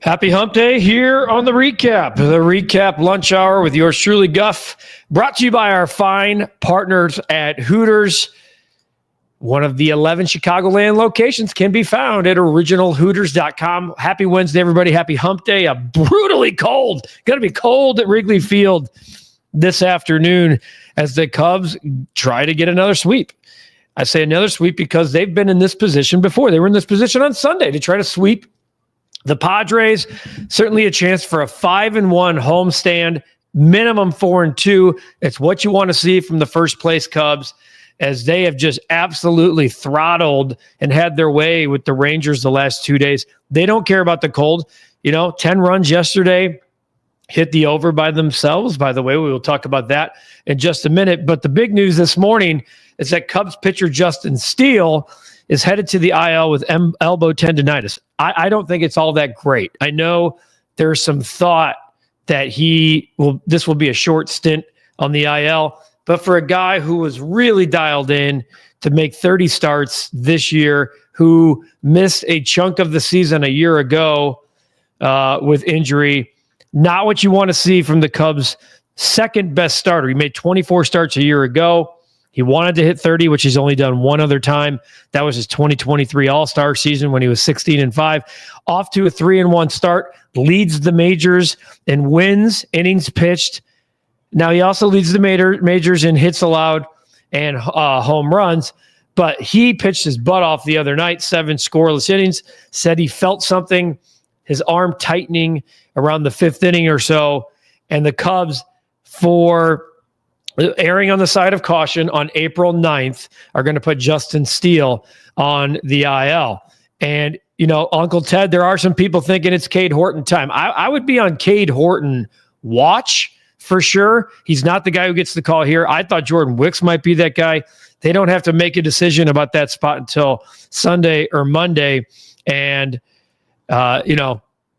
Happy Hump Day here on the REKAP Lunch Hour with yours truly, Guff, brought to you by our fine partners at Hooters. One of the 11 Chicagoland locations can be found at originalhooters.com. Happy Wednesday, everybody. Happy Hump Day. Brutally cold. Going to be cold at Wrigley Field this afternoon as the Cubs try to get another sweep. I say another sweep because they've been in this position before. They were in this position on Sunday to try to sweep the Padres. Certainly a chance for a 5-1 homestand, minimum 4-2. It's what you want to see from the first place Cubs, as they have just absolutely throttled and had their way with the Rangers the last 2 days. They don't care about the cold. 10 runs yesterday, hit the over by themselves. By the way, we will talk about that in just a minute. But the big news this morning is that Cubs pitcher Justin Steele is headed to the IL with elbow tendinitis. I don't think it's all that great. I know there's some thought that this will be a short stint on the IL, but for a guy who was really dialed in to make 30 starts this year, who missed a chunk of the season a year ago with injury, not what you want to see from the Cubs' second best starter. He made 24 starts a year ago. He wanted to hit 30, which he's only done one other time. That was his 2023 All-Star season when he was 16-5. Off to a 3-1 start, leads the majors in wins, innings pitched. Now he also leads the majors in hits allowed and home runs, but he pitched his butt off the other night, 7 scoreless innings, said he felt something, his arm tightening around the 5th inning or so, and the Cubs, for erring on the side of caution on April 9th, are going to put Justin Steele on the IL. And, Uncle Ted, there are some people thinking it's Cade Horton time. I would be on Cade Horton watch for sure. He's not the guy who gets the call here. I thought Jordan Wicks might be that guy. They don't have to make a decision about that spot until Sunday or Monday. And,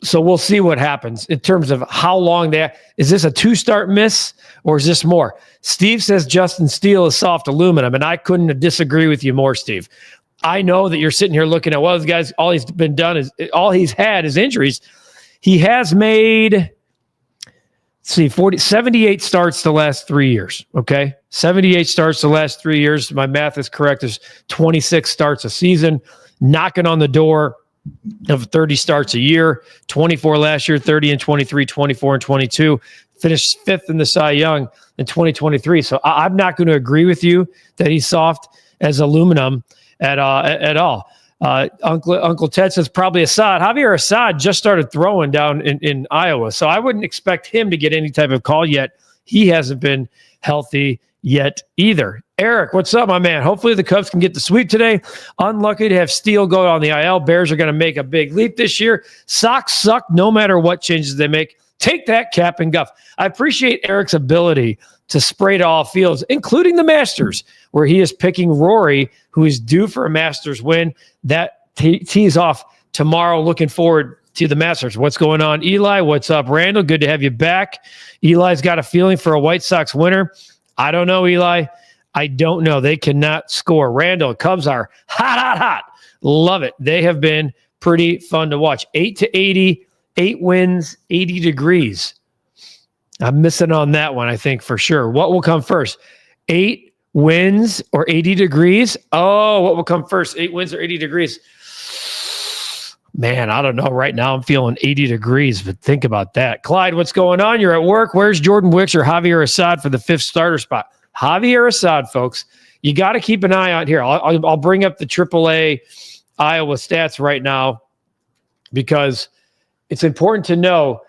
so we'll see what happens in terms of how long is this a 2-start miss or is this more? Steve says Justin Steele is soft aluminum, and I couldn't disagree with you more, Steve. I know that you're sitting here looking at, this guy's all he's had is injuries. He has made 78 starts the last 3 years. Okay. 78 starts the last 3 years. My math is correct. There's 26 starts a season, knocking on the door of 30 starts a year, 24 last year, 30 and 23, 24 and 22, finished 5th in the Cy Young in 2023. So I'm not going to agree with you that he's soft as aluminum at all. Uncle Ted says probably Assad. Javier Assad just started throwing down in Iowa, so I wouldn't expect him to get any type of call yet. He hasn't been healthy yet either. Eric, what's up, my man? Hopefully the Cubs can get the sweep today. Unlucky to have Steele go on the IL. Bears are going to make a big leap this year. Sox suck no matter what changes they make. Take that, Cap and Guff. I appreciate Eric's ability to spray to all fields, including the Masters, where he is picking Rory, who is due for a Masters win. That tees off tomorrow. Looking forward to the Masters. What's going on, Eli? What's up, Randall? Good to have you back. Eli's got a feeling for a White Sox winner. I don't know, Eli. I don't know. They cannot score. Randall, Cubs are hot. Love it. They have been pretty fun to watch. 8-80, 8 wins, 80 degrees. I'm missing on that one, I think, for sure. What will come first? 8 wins or 80 degrees? Oh, what will come first? 8 wins or 80 degrees? Man, I don't know. Right now I'm feeling 80 degrees, but think about that. Clyde, what's going on? You're at work. Where's Jordan Wicks or Javier Assad for the 5th starter spot? Javier Assad, folks. You got to keep an eye on here. I'll bring up the AAA Iowa stats right now because it's important to know.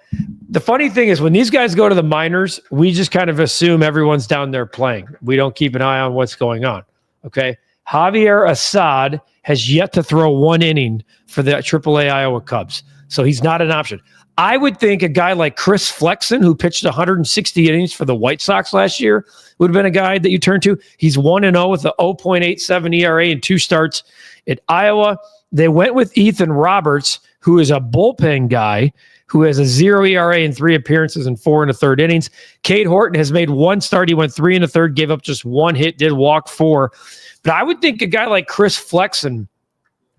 The funny thing is when these guys go to the minors, we just kind of assume everyone's down there playing. We don't keep an eye on what's going on. Okay. Javier Assad has yet to throw 1 inning for the AAA Iowa Cubs. So he's not an option. I would think a guy like Chris Flexen, who pitched 160 innings for the White Sox last year, would have been a guy that you turn to. He's 1-0 with a 0.87 ERA in 2 starts at Iowa. They went with Ethan Roberts, who is a bullpen guy, who has a 0 ERA in 3 appearances and 4 1/3 innings. Cade Horton has made 1 start. He went 3 1/3, gave up just 1 hit, did walk 4. But I would think a guy like Chris Flexen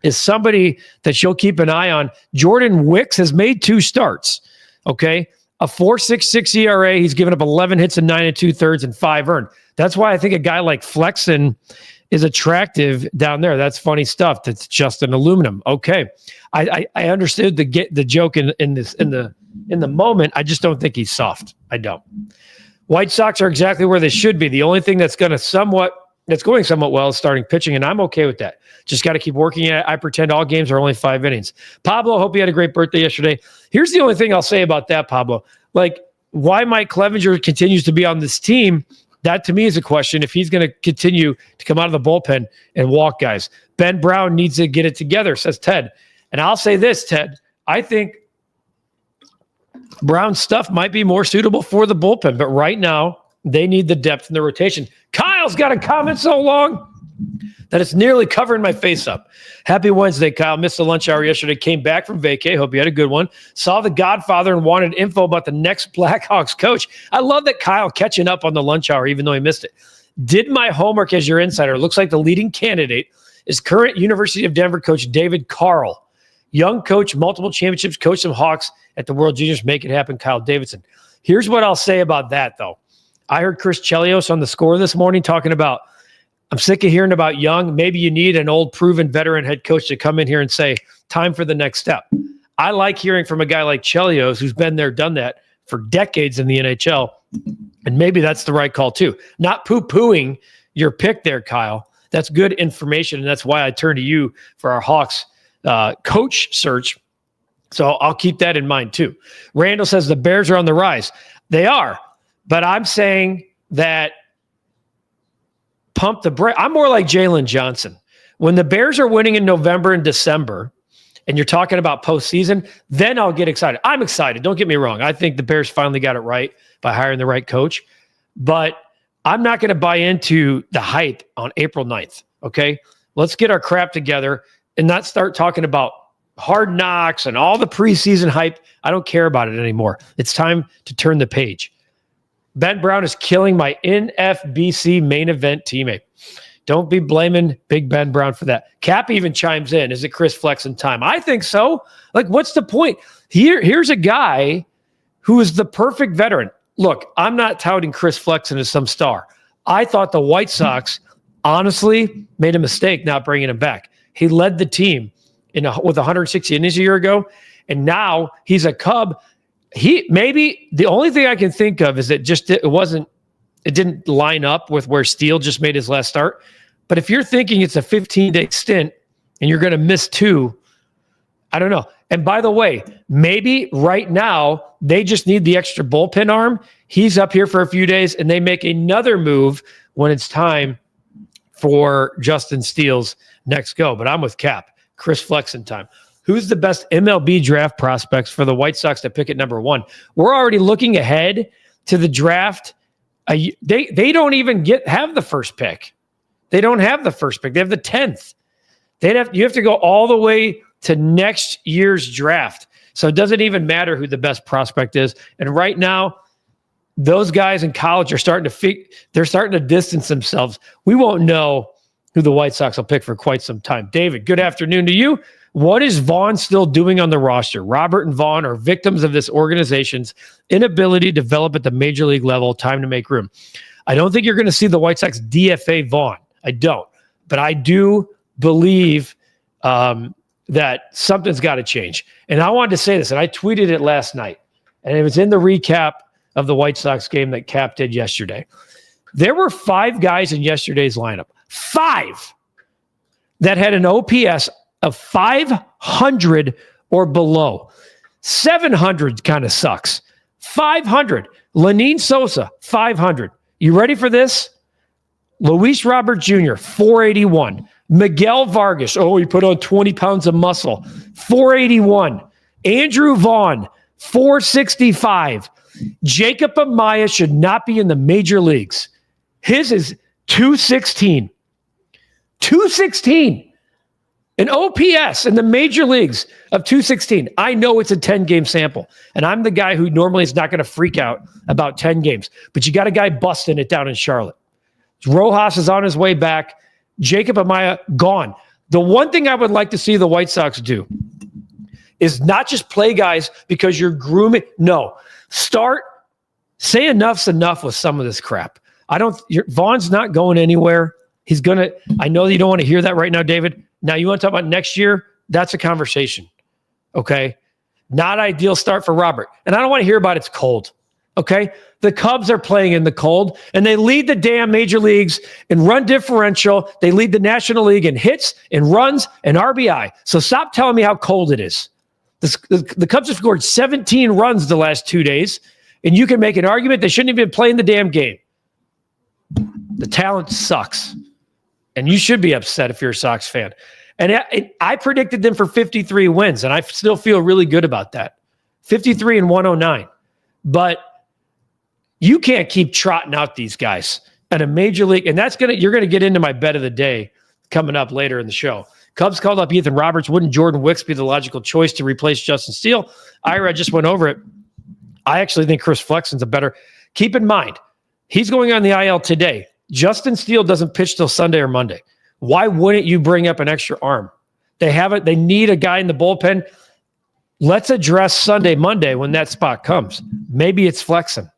is somebody that you'll keep an eye on. Jordan Wicks has made 2 starts, okay? A 4.66 ERA. He's given up 11 hits in 9 2/3 and 5 earned. That's why I think a guy like Flexen is attractive down there. That's funny stuff. That's just an aluminum. Okay. I understood the joke in the moment. I just don't think he's soft. I don't. White Sox are exactly where they should be. The only thing that's going somewhat well is starting pitching, and I'm okay with that. Just got to keep working at it. I pretend all games are only 5 innings. Pablo, hope you had a great birthday yesterday. Here's the only thing I'll say about that, Pablo. Like, why Mike Clevenger continues to be on this team, that to me is a question if he's going to continue to come out of the bullpen and walk guys. Ben Brown needs to get it together, says Ted. And I'll say this, Ted. I think Brown's stuff might be more suitable for the bullpen, but right now they need the depth in the rotation. Kyle's got a comment so long that it's nearly covering my face up. Happy Wednesday, Kyle. Missed the lunch hour yesterday. Came back from vacay. Hope you had a good one. Saw The Godfather and wanted info about the next Blackhawks coach. I love that Kyle catching up on the lunch hour, even though he missed it. Did my homework as your insider. Looks like the leading candidate is current University of Denver coach David Carl. Young coach, multiple championships, coached some Hawks at the World Juniors. Make it happen, Kyle Davidson. Here's what I'll say about that, though. I heard Chris Chelios on the Score this morning talking about, I'm sick of hearing about young. Maybe you need an old, proven veteran head coach to come in here and say, time for the next step. I like hearing from a guy like Chelios, who's been there, done that for decades in the NHL. And maybe that's the right call, too. Not poo-pooing your pick there, Kyle. That's good information, and that's why I turn to you for our Hawks coach search. So I'll keep that in mind, too. Randall says the Bears are on the rise. They are. But I'm saying that pump the brake. I'm more like Jalen Johnson. When the Bears are winning in November and December, and you're talking about postseason, then I'll get excited. I'm excited. Don't get me wrong. I think the Bears finally got it right by hiring the right coach. But I'm not going to buy into the hype on April 9th, okay? Let's get our crap together and not start talking about hard knocks and all the preseason hype. I don't care about it anymore. It's time to turn the page. Ben Brown is killing my NFBC main event teammate. Don't be blaming Big Ben Brown for that. Cap even chimes in. Is it Chris Flexen time? I think so. Like, what's the point? Here's a guy who is the perfect veteran. Look, I'm not touting Chris Flexen as some star. I thought the White Sox honestly made a mistake not bringing him back. He led the team with 160 innings a year ago, and now he's a Cub. Maybe the only thing I can think of is that it didn't line up with where Steele just made his last start. But if you're thinking it's a 15-day stint and you're going to miss 2, I don't know. And by the way, maybe right now they just need the extra bullpen arm. He's up here for a few days and they make another move when it's time for Justin Steele's next go. But I'm with Cap. Chris Flexen time. Who's the best MLB draft prospects for the White Sox to pick at number 1? We're already looking ahead to the draft. They don't even have the first pick. They don't have the first pick. They have the 10th. You have to go all the way to next year's draft. So it doesn't even matter who the best prospect is. And right now, those guys in college are starting to distance themselves. We won't know who the White Sox will pick for quite some time. David, good afternoon to you. What is Vaughn still doing on the roster? Robert and Vaughn are victims of this organization's inability to develop at the major league level. Time to make room. I don't think you're going to see the White Sox DFA Vaughn. I don't. But I do believe that something's got to change. And I wanted to say this, and I tweeted it last night, and it was in the recap of the White Sox game that Cap did yesterday. There were 5 guys in yesterday's lineup, 5, that had an OPS of 500 or below. 700 kind of sucks. 500. Lenine Sosa, 500. You ready for this? Luis Robert Jr., 481. Miguel Vargas, he put on 20 pounds of muscle, 481. Andrew Vaughn, 465. Jacob Amaya should not be in the major leagues. His is 216. 216. An OPS in the major leagues of 216. I know it's a 10-game sample, and I'm the guy who normally is not going to freak out about 10 games, but you got a guy busting it down in Charlotte. Rojas is on his way back. Jacob Amaya, gone. The one thing I would like to see the White Sox do is not just play guys because you're grooming. No, say enough's enough with some of this crap. Vaughn's not going anywhere. I know you don't want to hear that right now, David. Now you want to talk about next year? That's a conversation. Okay. Not ideal start for Robert. And I don't want to hear about it's cold. Okay. The Cubs are playing in the cold and they lead the damn major leagues in run differential. They lead the National League in hits and runs and RBI. So stop telling me how cold it is. The Cubs have scored 17 runs the last 2 days, and you can make an argument they shouldn't even be playing the damn game. The talent sucks, and you should be upset if you're a Sox fan. And I predicted them for 53 wins, and I still feel really good about that. 53 and 109. But you can't keep trotting out these guys at a major league, and you're gonna get into my bet of the day coming up later in the show. Cubs called up Ethan Roberts. Wouldn't Jordan Wicks be the logical choice to replace Justin Steele? Ira just went over it. I actually think Chris Flexen's a better. Keep in mind, he's going on the IL today. Justin Steele doesn't pitch till Sunday or Monday. Why wouldn't you bring up an extra arm? They need a guy in the bullpen. Let's address Sunday, Monday when that spot comes. Maybe it's Flexen.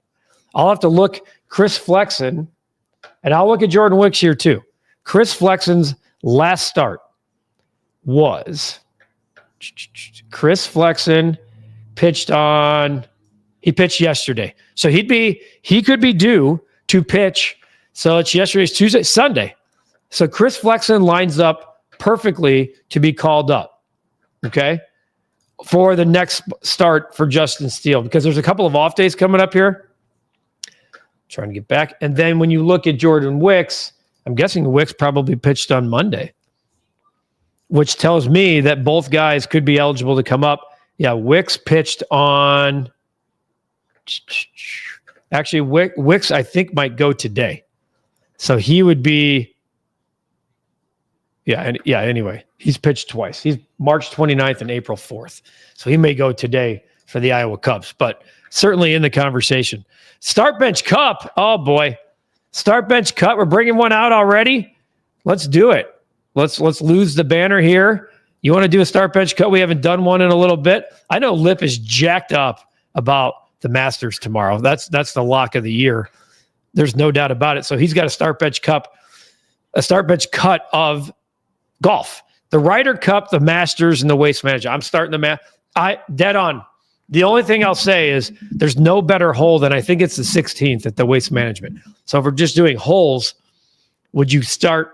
I'll have to look Chris Flexen, and I'll look at Jordan Wicks here too. Chris Flexen's last start was Chris Flexen pitched yesterday. So he could be due to pitch. So it's yesterday's Tuesday, Sunday. So Chris Flexen lines up perfectly to be called up. Okay. For the next start for Justin Steele, because there's a couple of off days coming up here. Trying to get back. And then when you look at Jordan Wicks, I'm guessing Wicks probably pitched on Monday, which tells me that both guys could be eligible to come up. Yeah, Wicks pitched on. Actually, Wicks, I think, might go today. So he would be. Anyway, he's pitched twice. He's March 29th and April 4th. So he may go today for the Iowa Cubs, but certainly in the conversation. Start bench cup. Oh, boy. Start bench cup. We're bringing one out already. Let's do it. Let's lose the banner here. You want to do a start bench cut? We haven't done one in a little bit. I know Lip is jacked up about the Masters tomorrow. That's the lock of the year. There's no doubt about it. So he's got a start bench cut of golf. The Ryder Cup, the Masters, and the Waste Management. I'm starting dead on. The only thing I'll say is there's no better hole than I think it's the 16th at the Waste Management. So if we're just doing holes, would you start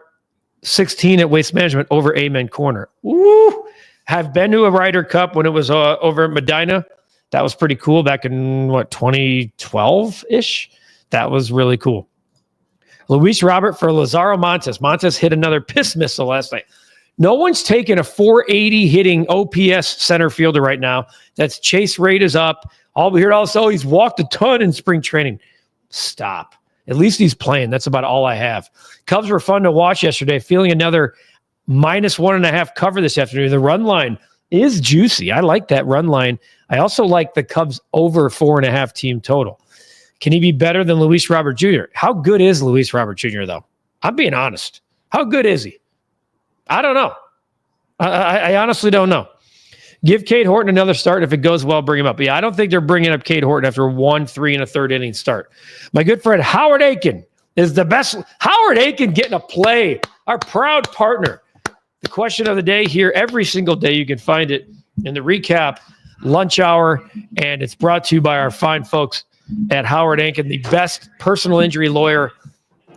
16 at Waste Management over Amen Corner? Woo! Have been to a Ryder Cup when it was over at Medina. That was pretty cool back in 2012-ish. That was really cool. Luis Robert for Lazaro Montes. Montes hit another piss missile last night. No one's taken a 480 hitting OPS center fielder right now. That's chase rate is up. All we hear also, he's walked a ton in spring training. Stop. At least he's playing. That's about all I have. Cubs were fun to watch yesterday, feeling another -1.5 cover this afternoon. The run line is juicy. I like that run line. I also like the Cubs over 4.5 team total. Can he be better than Luis Robert Jr.? How good is Luis Robert Jr., though? I'm being honest. How good is he? I don't know. I honestly don't know. Give Cade Horton another start. If it goes well, bring him up. Yeah, I don't think they're bringing up Cade Horton after 1-3 1/3 inning start. My good friend Howard Aiken is the best. Howard Aiken getting a play. Our proud partner. The question of the day here every single day. You can find it in the recap lunch hour, and it's brought to you by our fine folks at Howard Aiken, the best personal injury lawyer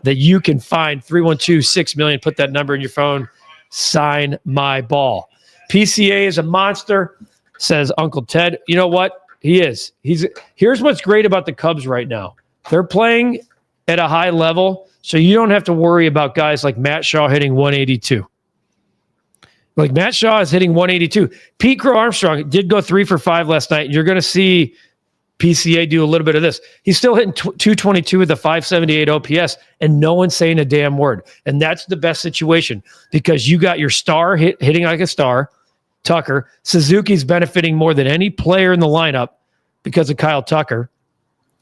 that you can find. 312-6 Put that number in your phone. Sign my ball. PCA is a monster, says Uncle Ted. You know what? He is. Here's what's great about the Cubs right now. They're playing at a high level, so you don't have to worry about guys like Matt Shaw hitting 182. Like Matt Shaw is hitting 182. Pete Crow Armstrong did go 3 for 5 last night. You're going to see PCA do a little bit of this. He's still hitting 222 with a 578 OPS, and no one's saying a damn word. And that's the best situation because you got your star hitting like a star, Tucker. Suzuki's benefiting more than any player in the lineup because of Kyle Tucker.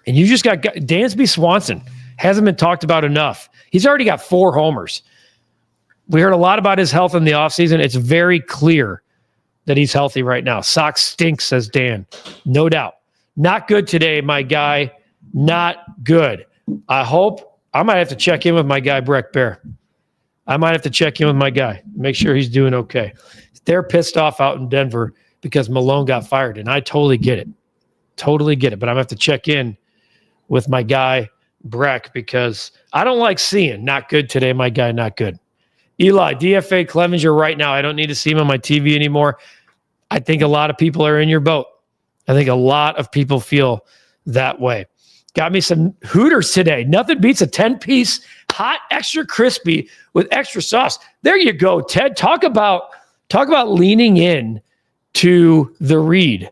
And you just got Dansby Swanson. Hasn't been talked about enough. He's already got 4 homers. We heard a lot about his health in the offseason. It's very clear that he's healthy right now. Sox stinks, says Dan. No doubt. Not good today, my guy. Not good. I might have to check in with my guy, REKAP Bet. I might have to check in with my guy, make sure he's doing okay. They're pissed off out in Denver because Malone got fired, and I totally get it. Totally get it. But I'm going to have to check in with my guy, REK, because I don't like seeing not good today, my guy, not good. Eli, DFA Clevenger right now. I don't need to see him on my TV anymore. I think a lot of people are in your boat. I think a lot of people feel that way. Got me some Hooters today. Nothing beats a 10-piece, hot, extra crispy with extra sauce. There you go, Ted. Talk about leaning in to the read,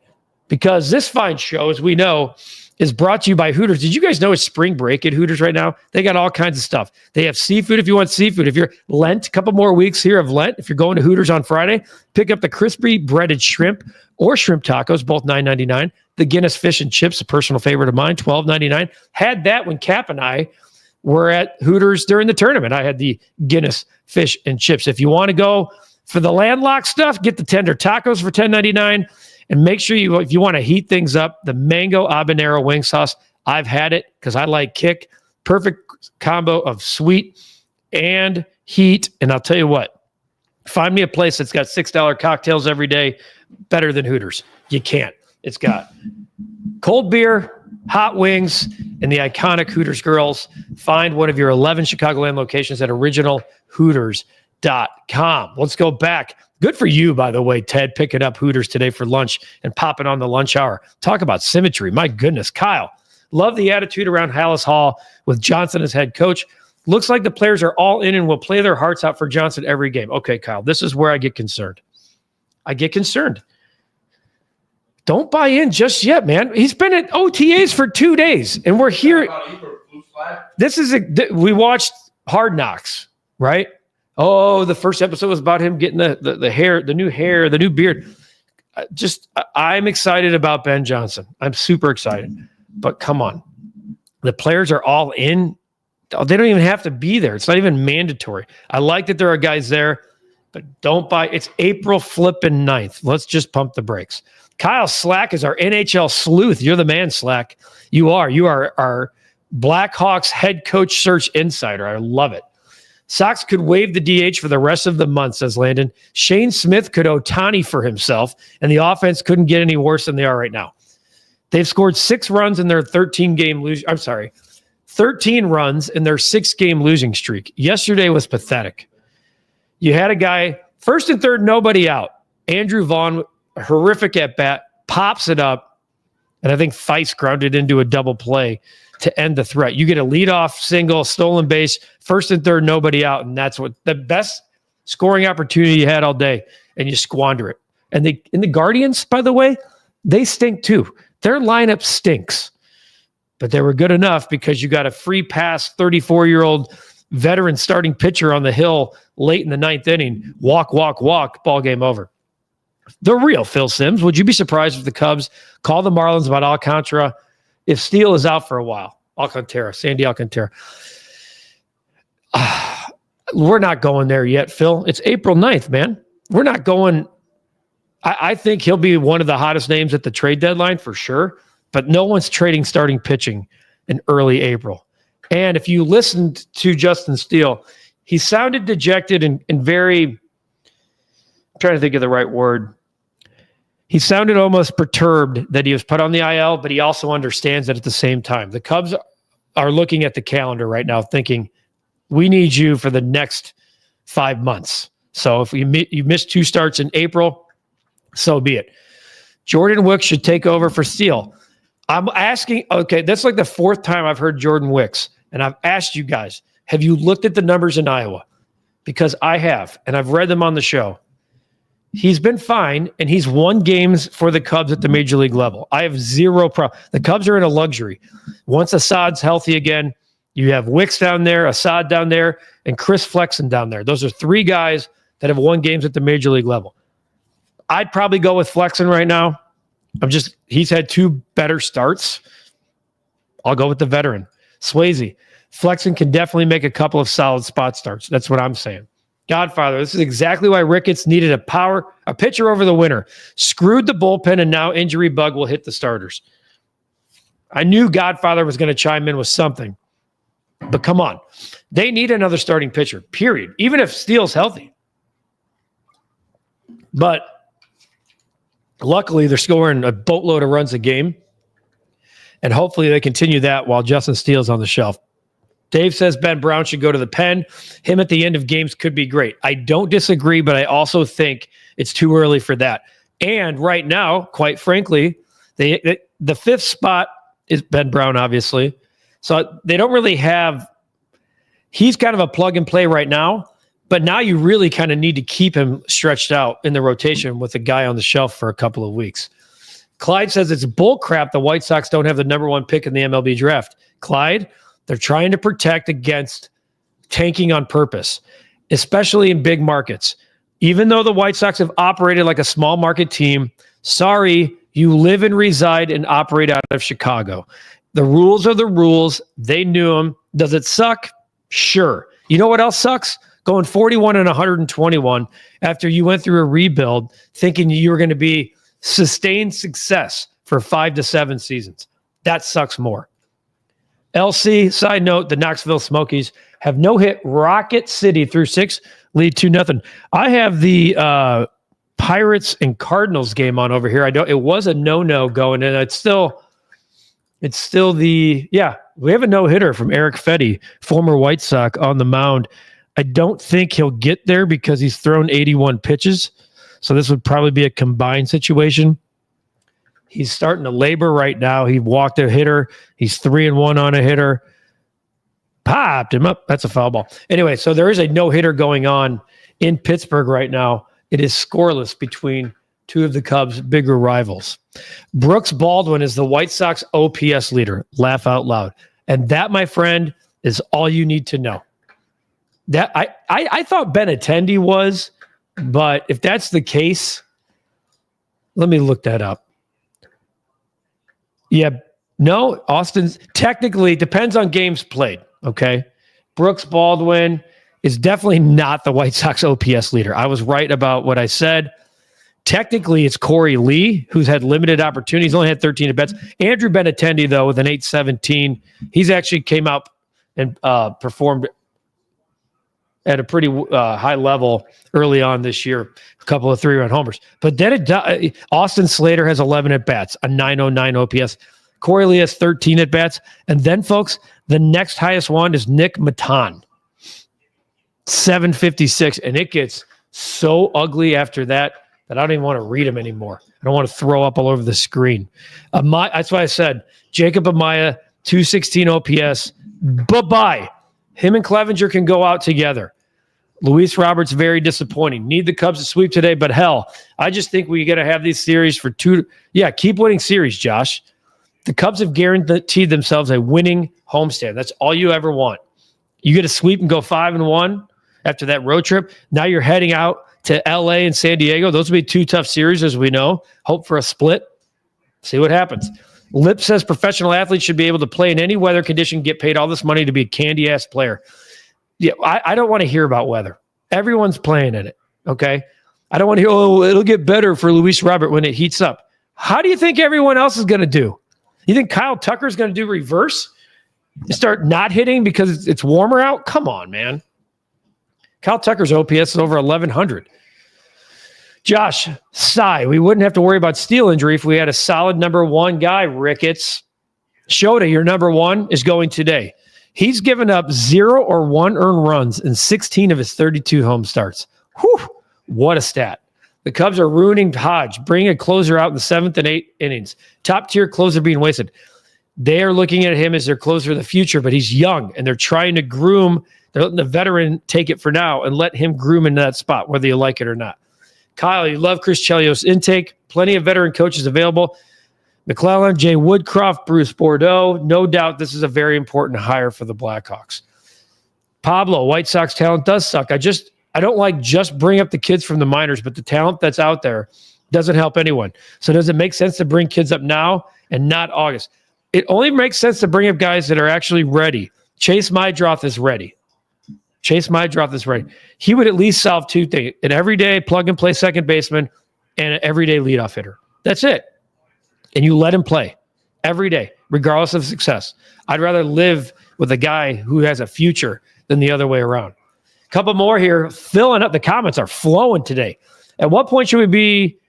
because this fine show, as we know, is brought to you by Hooters. Did you guys know it's spring break at Hooters right now? They got all kinds of stuff. They have seafood if you want seafood. If you're Lent, a couple more weeks here of Lent, if you're going to Hooters on Friday, pick up the crispy breaded shrimp or shrimp tacos, both $9.99. The Guinness fish and chips, a personal favorite of mine, $12.99. Had that when Cap and I were at Hooters during the tournament. I had the Guinness fish and chips. If you want to go for the landlocked stuff, get the tender tacos for $10.99. And make sure if you want to heat things up, the mango habanero wing sauce, I've had it because I like kick. Perfect combo of sweet and heat. And I'll tell you what, find me a place that's got $6 cocktails every day, better than Hooters. You can't. It's got cold beer, hot wings, and the iconic Hooters girls. Find one of your 11 Chicagoland locations at originalhooters.com. Let's go back. Good for you, by the way, Ted, picking up Hooters today for lunch and popping on the lunch hour. Talk about symmetry. My goodness. Kyle, love the attitude around Hallis Hall with Johnson as head coach. Looks like the players are all in and will play their hearts out for Johnson every game. Okay, Kyle, this is where I get concerned. Don't buy in just yet, man. He's been at OTAs for 2 days, and we're here. We watched Hard Knocks, right? Oh, the first episode was about him getting the hair, the new beard. I'm excited about Ben Johnson. I'm super excited. But come on. The players are all in. They don't even have to be there. It's not even mandatory. I like that there are guys there, but don't buy. It's April flipping 9th. Let's just pump the brakes. Kyle Slack is our NHL sleuth. You're the man, Slack. You are our Blackhawks head coach search insider. I love it. Sox could waive the DH for the rest of the month, says Landon. Shane Smith could Ohtani for himself, and the offense couldn't get any worse than they are right now. They've scored 13 runs in their 13 runs in their 6-game losing streak. Yesterday was pathetic. You had a guy, first and third, nobody out. Andrew Vaughn, horrific at bat, pops it up, and I think Theis grounded into a double play to end the threat. You get a leadoff single, stolen base, first and third, nobody out, and that's what the best scoring opportunity you had all day, and you squander it. And the Guardians, by the way, they stink too. Their lineup stinks, but they were good enough because you got a free pass, 34-year-old veteran starting pitcher on the hill late in the 9th inning. Walk, ball game over. The real Phil Simms. Would you be surprised if the Cubs call the Marlins about Alcantara if Steele is out for a while? Sandy Alcantara. We're not going there yet, Phil. It's April 9th, man. We're not going. I think he'll be one of the hottest names at the trade deadline for sure, but no one's trading starting pitching in early April. And if you listened to Justin Steele, he sounded dejected and very, I'm trying to think of the right word. He sounded almost perturbed that he was put on the IL, but he also understands that at the same time. The Cubs are looking at the calendar right now thinking, we need you for the next 5 months. So if you missed 2 starts in April, so be it. Jordan Wicks should take over for Steele. I'm asking, okay, that's like the 4th time I've heard Jordan Wicks, and I've asked you guys, have you looked at the numbers in Iowa? Because I have, and I've read them on the show. He's been fine, and he's won games for the Cubs at the major league level. I have zero problem. The Cubs are in a luxury. Once Assad's healthy again, you have Wicks down there, Assad down there, and Chris Flexen down there. Those are 3 guys that have won games at the major league level. I'd probably go with Flexen right now. He's had 2 better starts. I'll go with the veteran. Swayze. Flexen can definitely make a couple of solid spot starts. That's what I'm saying. Godfather, this is exactly why Ricketts needed a pitcher over the winter. Screwed the bullpen, and now injury bug will hit the starters. I knew Godfather was going to chime in with something. But come on. They need another starting pitcher, period. Even if Steele's healthy. But luckily, they're scoring a boatload of runs a game. And hopefully they continue that while Justin Steele's on the shelf. Dave says Ben Brown should go to the pen. Him at the end of games could be great. I don't disagree, but I also think it's too early for that. And right now, quite frankly, the fifth spot is Ben Brown, obviously. So they don't really have – he's kind of a plug and play right now, but now you really kind of need to keep him stretched out in the rotation with a guy on the shelf for a couple of weeks. Clyde says it's bull crap the White Sox don't have the number one pick in the MLB draft. Clyde, they're trying to protect against tanking on purpose, especially in big markets. Even though the White Sox have operated like a small market team, sorry, you live and reside and operate out of Chicago. The rules are the rules. They knew them. Does it suck? Sure. You know what else sucks? Going 41 and 121 after you went through a rebuild thinking you were going to be sustained success for 5 to 7 seasons. That sucks more. LC, side note, the Knoxville Smokies have no-hit Rocket City through 6, lead 2-0. I have the Pirates and Cardinals game on over here. It was a no-no going, and it's still we have a no-hitter from Eric Fetty, former White Sox, on the mound. I don't think he'll get there because he's thrown 81 pitches. So this would probably be a combined situation. He's starting to labor right now. He walked a hitter. He's 3-1 on a hitter. Popped him up. That's a foul ball. Anyway, so there is a no-hitter going on in Pittsburgh right now. It is scoreless between two of the Cubs' bigger rivals. Brooks Baldwin is the White Sox OPS leader. Laugh out loud. And that, my friend, is all you need to know. That I thought Benintendi was, but if that's the case, let me look that up. Yeah, no, Austin's technically depends on games played. Okay. Brooks Baldwin is definitely not the White Sox OPS leader. I was right about what I said. Technically, it's Corey Lee, who's had limited opportunities, only had 13 at-bats. Andrew Benintendi, though, with an 8.17, he's actually came up and performed at a pretty high level early on this year, a couple of 3-run homers. But then Austin Slater has 11 at-bats, a 909 OPS. Corey Lee has 13 at-bats. And then, folks, the next highest one is Nick Matan, 756. And it gets so ugly after that I don't even want to read them anymore. I don't want to throw up all over the screen. That's why I said Jacob Amaya, 216 OPS. Bye-bye. Him and Clevenger can go out together. Luis Roberts, very disappointing. Need the Cubs to sweep today, but hell, I just think we got to have these series for 2. Yeah, keep winning series, Josh. The Cubs have guaranteed themselves a winning homestand. That's all you ever want. You get a sweep and go 5-1 after that road trip. Now you're heading out to LA and San Diego. Those will be 2 tough series, as we know. Hope for a split. See what happens. Lip says professional athletes should be able to play in any weather condition, get paid all this money to be a candy-ass player. Yeah, I don't want to hear about weather. Everyone's playing in it, okay? I don't want to hear, it'll get better for Luis Robert when it heats up. How do you think everyone else is going to do? You think Kyle Tucker's going to do reverse? Start not hitting because it's warmer out? Come on, man. Kyle Tucker's OPS is over 1,100. Josh, sigh. We wouldn't have to worry about Steele injury if we had a solid number 1 guy, Ricketts. Shota, your number 1, is going today. He's given up 0 or 1 earned runs in 16 of his 32 home starts. Whew, what a stat. The Cubs are ruining Hodge, bringing a closer out in the 7th and 8th innings. Top-tier closer being wasted. They are looking at him as their closer of the future, but he's young, and they're trying to groom. They're letting the veteran take it for now and let him groom into that spot, whether you like it or not. Kyle, you love Chris Chelios' intake. Plenty of veteran coaches available. McClellan, Jay Woodcroft, Bruce Bordeaux. No doubt this is a very important hire for the Blackhawks. Pablo, White Sox talent does suck. I don't like just bring up the kids from the minors, but the talent that's out there doesn't help anyone. So does it make sense to bring kids up now and not August? It only makes sense to bring up guys that are actually ready. Chase Mydroth is ready. Chase might drop this right. He would at least solve two things: an everyday plug-and-play second baseman and an everyday leadoff hitter. That's it. And you let him play every day, regardless of success. I'd rather live with a guy who has a future than the other way around. A couple more here. Filling up. The comments are flowing today. At what point should we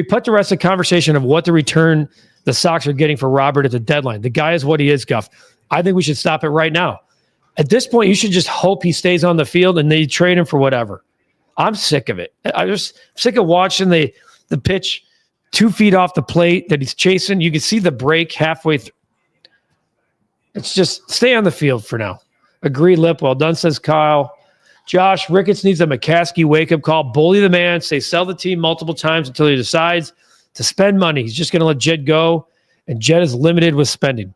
put the rest of the conversation of what the return the Sox are getting for Robert at the deadline? The guy is what he is, Guff. I think we should stop it right now. At this point, you should just hope he stays on the field and they trade him for whatever. I'm sick of it. I'm just sick of watching the pitch 2 feet off the plate that he's chasing. You can see the break halfway through. It's just stay on the field for now. Agree, Lip. Well done, says Kyle. Josh, Ricketts needs a McCaskey wake-up call. Bully the man. Say sell the team multiple times until he decides to spend money. He's just going to let Jed go, and Jed is limited with spending.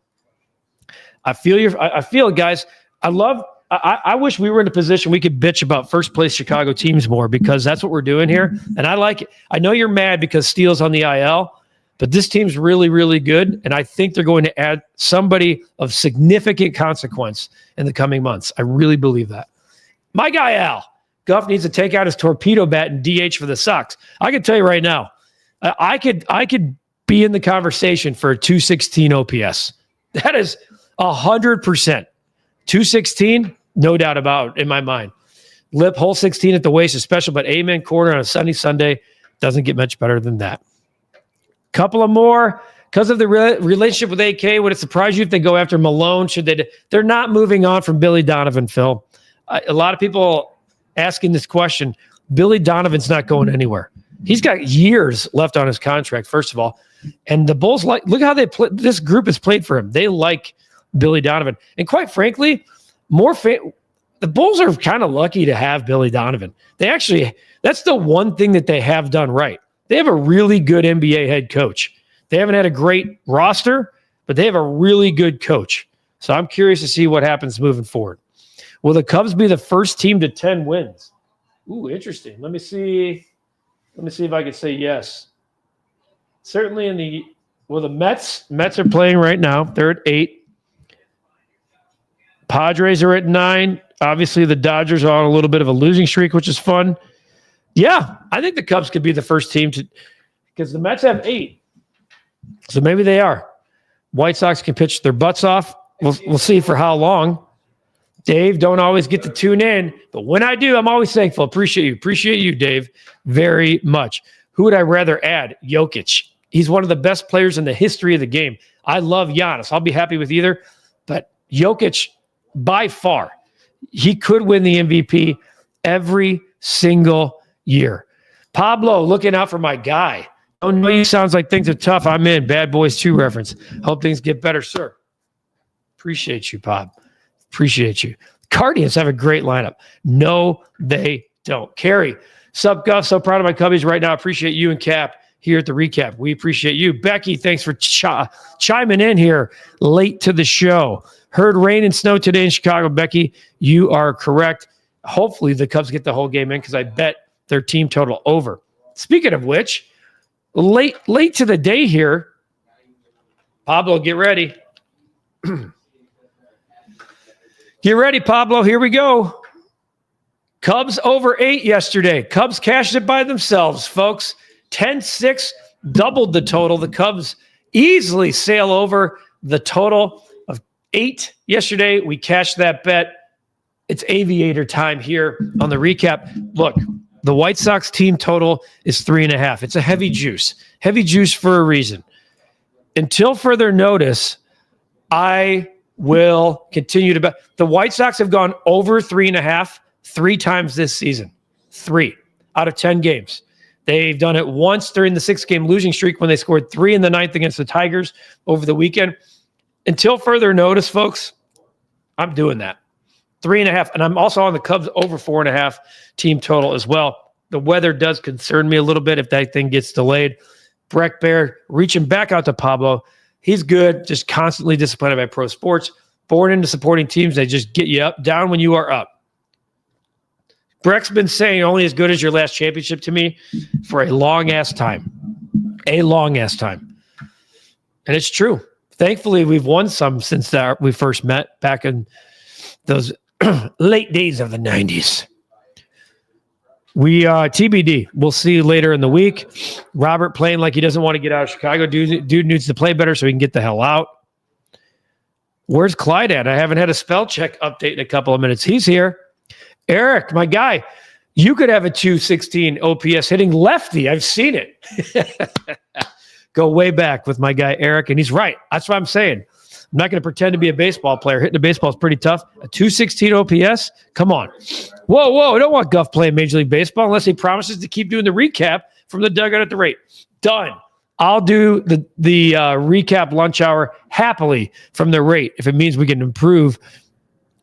I feel it, guys. I wish we were in a position we could bitch about first-place Chicago teams more, because that's what we're doing here, and I like it. I know you're mad because Steele's on the IL, but this team's really, really good, and I think they're going to add somebody of significant consequence in the coming months. I really believe that. My guy, Al, Guff needs to take out his torpedo bat and DH for the Sox. I can tell you right now, I could be in the conversation for a 216 OPS. That is 100%. 216, no doubt about it in my mind. Lip, hole 16 at the waist is special, but amen corner on a sunny Sunday doesn't get much better than that. Couple of more. Because of the relationship with AK, would it surprise you if they go after Malone? They're not moving on from Billy Donovan, Phil. A lot of people asking this question. Billy Donovan's not going anywhere. He's got years left on his contract, first of all. And the Bulls look how they play. This group has played for him. They like Billy Donovan. And quite frankly, the Bulls are kind of lucky to have Billy Donovan. That's the one thing that they have done right. They have a really good NBA head coach. They haven't had a great roster, but they have a really good coach. So I'm curious to see what happens moving forward. Will the Cubs be the first team to 10 wins? Ooh, interesting. Let me see if I can say yes. Certainly the Mets are playing right now. They're at 8. Padres are at 9. Obviously, the Dodgers are on a little bit of a losing streak, which is fun. Yeah, I think the Cubs could be the first team to, because the Mets have 8. So maybe they are. White Sox can pitch their butts off. We'll see for how long. Dave, don't always get to tune in, but when I do, I'm always thankful. Appreciate you, Dave, very much. Who would I rather add? Jokic. He's one of the best players in the history of the game. I love Giannis. I'll be happy with either, but Jokic, by far, he could win the MVP every single year. Pablo, looking out for my guy. Oh, no, he sounds like things are tough. I'm in. Bad Boys 2 reference. Hope things get better, sir. Appreciate you, Pop. Appreciate you. Guardians have a great lineup. No, they don't. Carrie, sup, Guff? So proud of my Cubbies right now. Appreciate you and Cap here at the Recap. We appreciate you. Becky, thanks for chiming in here late to the show. Heard rain and snow today in Chicago. Becky, you are correct. Hopefully the Cubs get the whole game in, because I bet their team total over. Speaking of which, late to the day here. Pablo, get ready. Get ready, Pablo. Here we go. Cubs over 8 yesterday. Cubs cashed it by themselves, folks. 10-6, doubled the total. The Cubs easily sail over the total of 8 yesterday. We cashed that bet. It's aviator time here on the recap. Look, the White Sox team total is 3.5. It's a heavy juice. Heavy juice for a reason. Until further notice, I will continue to bet. The White Sox have gone over 3.5 3 times this season. 3 out of 10 games. They've done it once during the 6-game losing streak when they scored 3 in the 9th against the Tigers over the weekend. Until further notice, folks, I'm doing that. 3.5. And I'm also on the Cubs over 4.5 team total as well. The weather does concern me a little bit if that thing gets delayed. Breck Bear reaching back out to Pablo. He's good, just constantly disappointed by pro sports. Born into supporting teams, they just get you up, down when you are up. Breck's been saying only as good as your last championship to me for a long-ass time. A long-ass time. And it's true. Thankfully, we've won some since we first met back in those late days of the 90s. We TBD. We'll see you later in the week. Robert playing like he doesn't want to get out of Chicago. Dude needs to play better so he can get the hell out. Where's Clyde at? I haven't had a spell check update in a couple of minutes. He's here. Eric, my guy, you could have a 216 OPS hitting lefty. I've seen it. Go way back with my guy, Eric, and he's right. That's what I'm saying. I'm not going to pretend to be a baseball player. Hitting a baseball is pretty tough. A 216 OPS? Come on. Whoa. I don't want Guff playing Major League Baseball unless he promises to keep doing the recap from the dugout at the rate. Done. I'll do the recap lunch hour happily from the rate if it means we can improve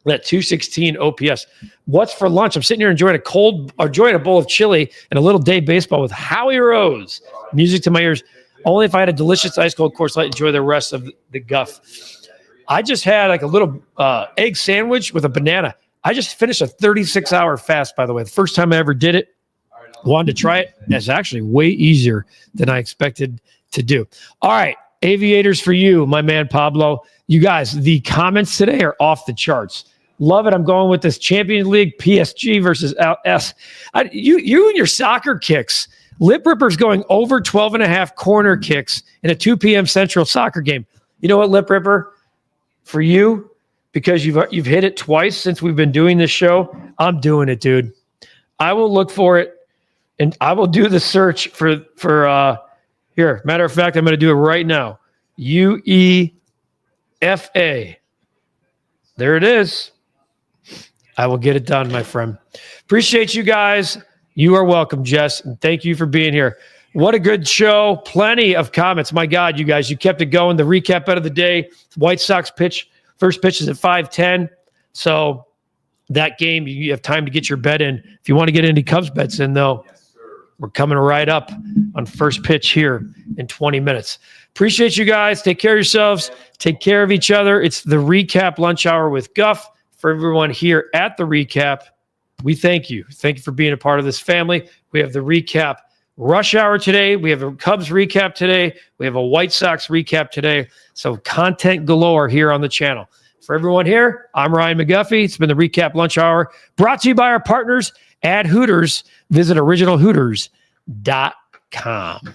that 216 OPS. What's for lunch? I'm sitting here enjoying a bowl of chili and a little day baseball with Howie Rose. Music to my ears. Only if I had a delicious ice cold Coors Light, enjoy the rest of the Guff. I just had like a little egg sandwich with a banana. I just finished a 36-hour fast, by the way. The first time I ever did it. Wanted to try it. That's actually way easier than I expected to do. All right, aviators for you, my man Pablo. You guys, the comments today are off the charts. Love it. I'm going with this Champions League PSG versus LS. You and your soccer kicks. Lip Ripper's going over 12.5 corner kicks in a 2 p.m. Central soccer game. You know what, Lip Ripper? For you, because you've hit it twice since we've been doing this show, I'm doing it, dude. I will look for it, and I will do the search for here. Matter of fact, I'm going to do it right now. UEFA. There it is. I will get it done, my friend. Appreciate you guys. You are welcome, Jess, and thank you for being here. What a good show. Plenty of comments. My God, you guys, you kept it going. The recap bet of the day, White Sox first pitch is at 5:10. So that game, you have time to get your bet in. If you want to get any Cubs bets in, though, we're coming right up on first pitch here in 20 minutes. Appreciate you guys. Take care of yourselves. Take care of each other. It's the Recap Lunch Hour with Guff. For everyone here at the Recap, we thank you. Thank you for being a part of this family. We have the Recap Rush Hour today. We have a Cubs recap today. We have a White Sox recap today. So content galore here on the channel. For everyone here, I'm Ryan McGuffey. It's been the Recap Lunch Hour brought to you by our partners at Hooters. Visit originalhooters.com.